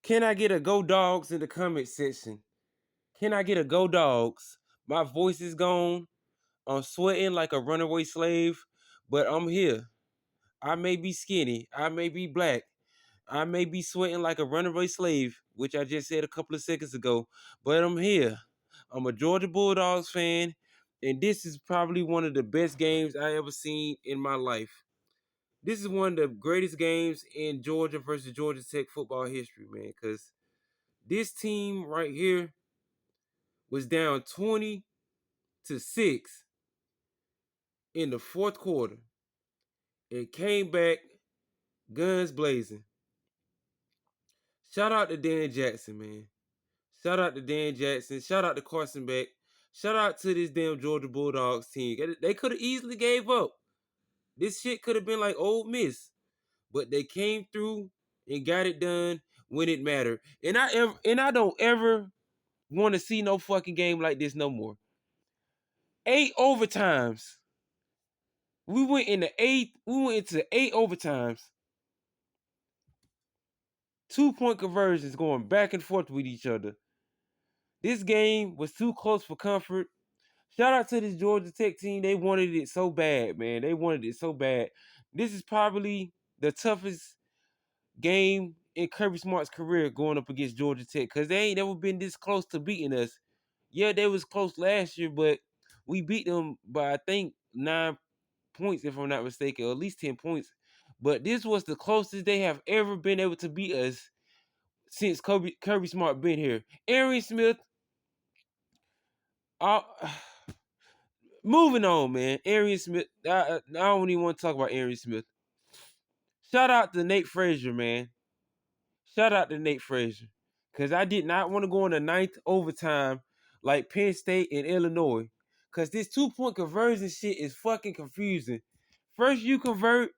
Can I get a go dogs in the comment section? Can I get a go dogs? My voice is gone. I'm sweating like a runaway slave, but I'm here. I may be skinny. I may be black. I may be sweating like a runaway slave, which I just said a couple of seconds ago, but I'm here. I'm a Georgia Bulldogs fan, and this is probably one of the best games I ever seen in my life. This is one of the greatest games in Georgia versus Georgia Tech football history, man, because this team right here was down 20-6 in the fourth quarter. It came back guns blazing. Shout out to Dan Jackson, man. Shout out to Dan Jackson. Shout out to Carson Beck. Shout out to this damn Georgia Bulldogs team. They could have easily gave up. This shit could have been like Ole Miss, but they came through and got it done when it mattered. And I don't ever want to see no fucking game like this no more. 8 overtimes. We went into 8 overtimes. 2-point conversions going back and forth with each other. This game was too close for comfort. Shout out to this Georgia Tech team. They wanted it so bad, man. They wanted it so bad. This is probably the toughest game in Kirby Smart's career going up against Georgia Tech because they ain't never been this close to beating us. Yeah, they was close last year, but we beat them by, I think, 9 points, if I'm not mistaken, or at least 10 points. But this was the closest they have ever been able to beat us since Kirby Smart been here. Aaron Smith, uh, moving on, man. Aaron Smith, I don't even want to talk about Aaron Smith. Shout out to Nate Frazier, man. Shout out to Nate Frazier. Because I did not want to go in the 9th overtime like Penn State and Illinois. Because this 2-point conversion shit is fucking confusing. First you convert,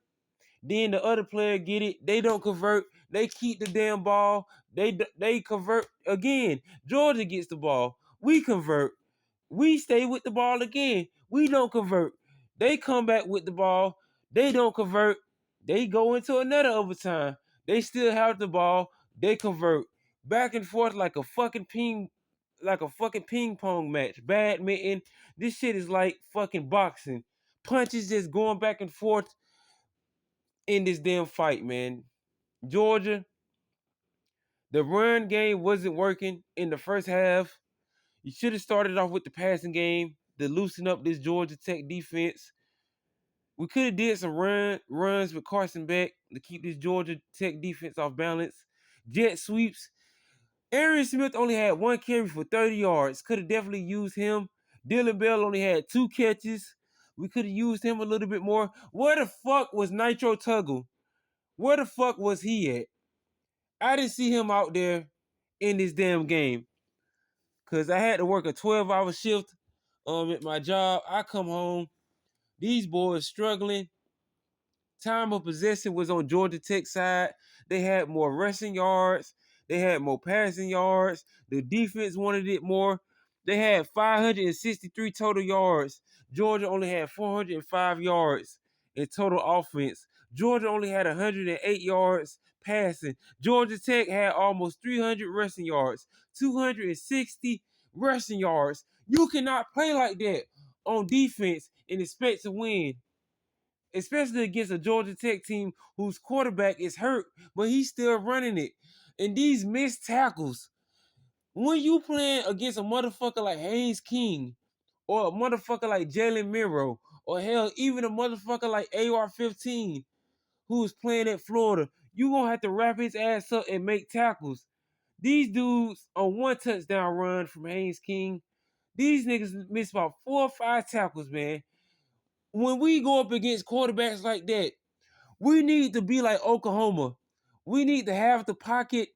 then the other player get it. They don't convert. They keep the damn ball. They convert again. Georgia gets the ball. We convert. We stay with the ball again. We don't convert. They come back with the ball. They don't convert. They go into another overtime. They still have the ball. They convert. Back and forth like a fucking ping pong match. Badminton. This shit is like fucking boxing. Punches just going back and forth in this damn fight, man. Georgia, the run game wasn't working in the first half. You should have started off with the passing game to loosen up this Georgia Tech defense. We could have did some runs with Carson Beck to keep this Georgia Tech defense off balance. Jet sweeps. Aaron Smith only had 1 carry for 30 yards. Could have definitely used him. Dylan Bell only had 2 catches. We could have used him a little bit more. Where the fuck was Nitro Tuggle? Where the fuck was he at? I didn't see him out there in this damn game. Cause I had to work a 12-hour shift at my job. I come home. These boys struggling. Time of possession was on Georgia Tech side. They had more rushing yards. They had more passing yards. The defense wanted it more. They had 563 total yards. Georgia only had 405 yards in total offense. Georgia only had 108 yards passing. Georgia Tech had almost 300 rushing yards, 260 rushing yards. You cannot play like that on defense and expect to win, especially against a Georgia Tech team whose quarterback is hurt, but he's still running it. And these missed tackles, when you playing against a motherfucker like Haynes King, or a motherfucker like Jalen Miro, or hell, even a motherfucker like AR-15, who's playing at Florida, you gonna have to wrap his ass up and make tackles. These dudes on 1 touchdown run from Haynes King, these niggas missed about 4 or 5 tackles, man. When we go up against quarterbacks like that, we need to be like Oklahoma. We need to have the pocket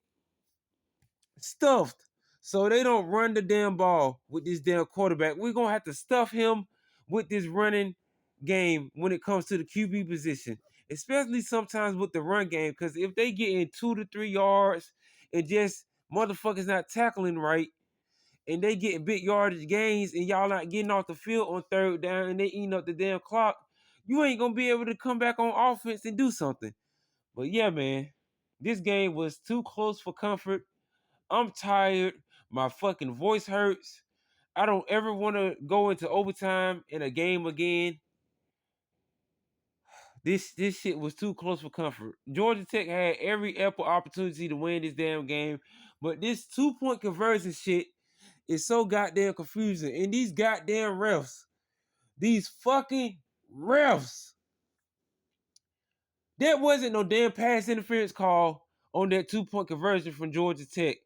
stuffed so they don't run the damn ball with this damn quarterback. We're going to have to stuff him with this running game when it comes to the QB position, especially sometimes with the run game, because if they get in 2 to 3 yards and just motherfuckers not tackling right, and they getting big yardage gains and y'all not getting off the field on 3rd down and they eating up the damn clock, you ain't going to be able to come back on offense and do something. But yeah, man, This game was too close for comfort. I'm tired. My fucking voice hurts. I don't ever want to go into overtime in a game again. This shit was too close for comfort. Georgia Tech had every ample opportunity to win this damn game, but this 2-point conversion shit is so goddamn confusing. And these goddamn refs, these fucking refs, there wasn't no damn pass interference call on that 2-point conversion from Georgia Tech.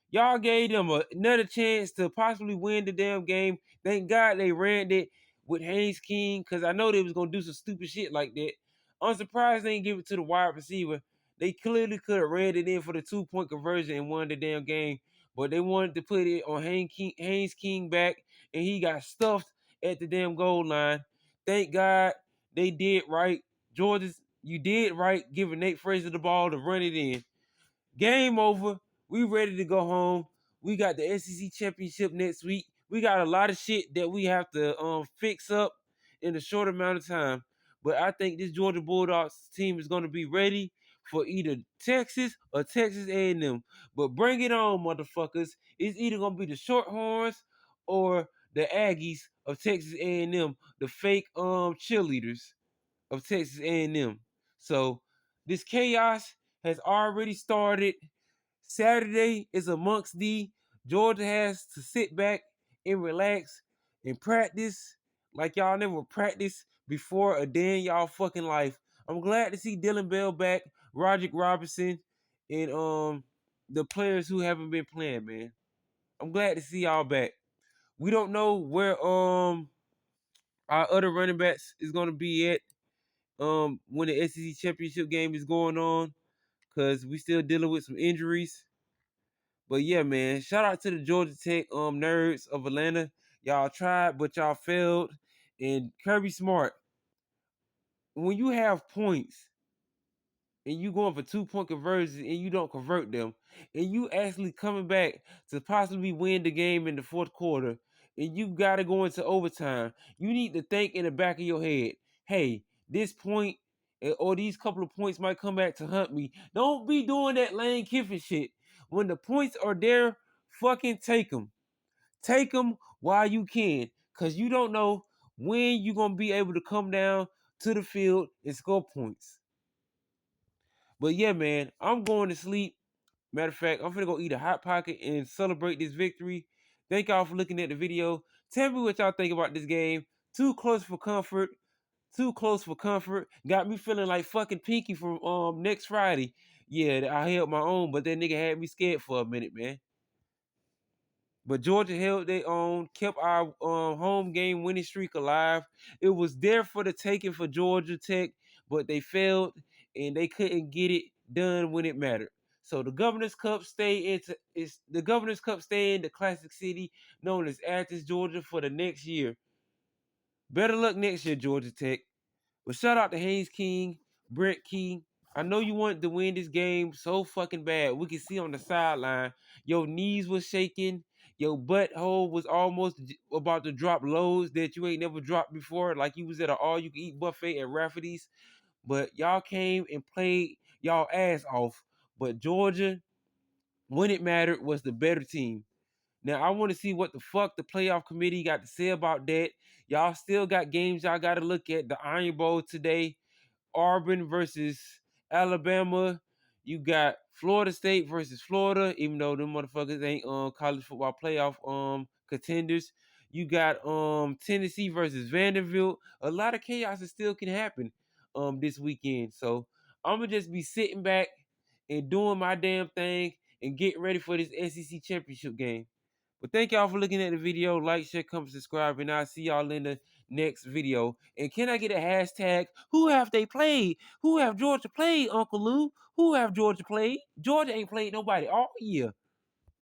Y'all gave them another chance to possibly win the damn game. Thank God they ran it with Haynes King, because I know they was going to do some stupid shit like that. I'm surprised they didn't give it to the wide receiver. They clearly could have ran it in for the 2-point conversion and won the damn game. But they wanted to put it on Haynes King back, and he got stuffed at the damn goal line. Thank God they did right. Georgia, you did right giving Nate Frazier the ball to run it in. Game over. We ready to go home. We got the SEC championship next week. We got a lot of shit that we have to fix up in a short amount of time. But I think this Georgia Bulldogs team is going to be ready for either Texas or Texas A&M. But bring it on, motherfuckers. It's either going to be the Shorthorns or the Aggies of Texas A&M, the fake cheerleaders of Texas A&M. So this chaos has already started. Saturday is amongst the Georgia has to sit back and relax and practice like y'all never practiced before a day in y'all fucking life. I'm glad to see Dylan Bell back, Roderick Robinson, and the players who haven't been playing, man. I'm glad to see y'all back. We don't know where our other running backs is gonna be at when the SEC championship game is going on, because we still dealing with some injuries. But yeah, man, shout out to the Georgia Tech nerds of Atlanta. Y'all tried, but y'all failed. And Kirby Smart, when you have points and you going for 2-point conversions and you don't convert them, and you actually coming back to possibly win the game in the fourth quarter, and you gotta go into overtime, you need to think in the back of your head, hey, this point or these couple of points might come back to hunt me. Don't be doing that Lane Kiffin shit. When the points are there, fucking take them. Take them while you can, because you don't know when you're going to be able to come down to the field and score points. But yeah, man, I'm going to sleep. Matter of fact, I'm finna go eat a Hot Pocket and celebrate this victory. Thank y'all for looking at the video. Tell me what y'all think about this game. Too close for comfort. Too close for comfort. Got me feeling like fucking Pinky from next Friday. Yeah, I held my own, but that nigga had me scared for a minute, man. But Georgia held their own, kept our home game winning streak alive. It was there for the taking for Georgia Tech, but they failed and they couldn't get it done when it mattered. So the Governor's Cup stay in the classic city known as Athens, Georgia, for the next year. Better luck next year, Georgia Tech. But shout out to Haynes King, Brent King. I know you wanted to win this game so fucking bad. We can see on the sideline, your knees was shaking, your butthole was almost about to drop loads that you ain't never dropped before, like you was at an all-you-can-eat buffet at Rafferty's. But y'all came and played y'all ass off. But Georgia, when it mattered, was the better team. Now, I want to see what the fuck the playoff committee got to say about that. Y'all still got games y'all got to look at. The Iron Bowl today. Auburn versus Alabama. You got Florida State versus Florida, even though them motherfuckers ain't college football playoff contenders. You got Tennessee versus Vanderbilt. A lot of chaos that still can happen this weekend. So I'm gonna just be sitting back and doing my damn thing and getting ready for this SEC championship game. But thank y'all for looking at the video. Like, share, comment, subscribe, and I'll see y'all in the next video. And can I get a hashtag? Who have they played? Who have Georgia played, Uncle Lou? Who have Georgia played? Georgia ain't played nobody all year.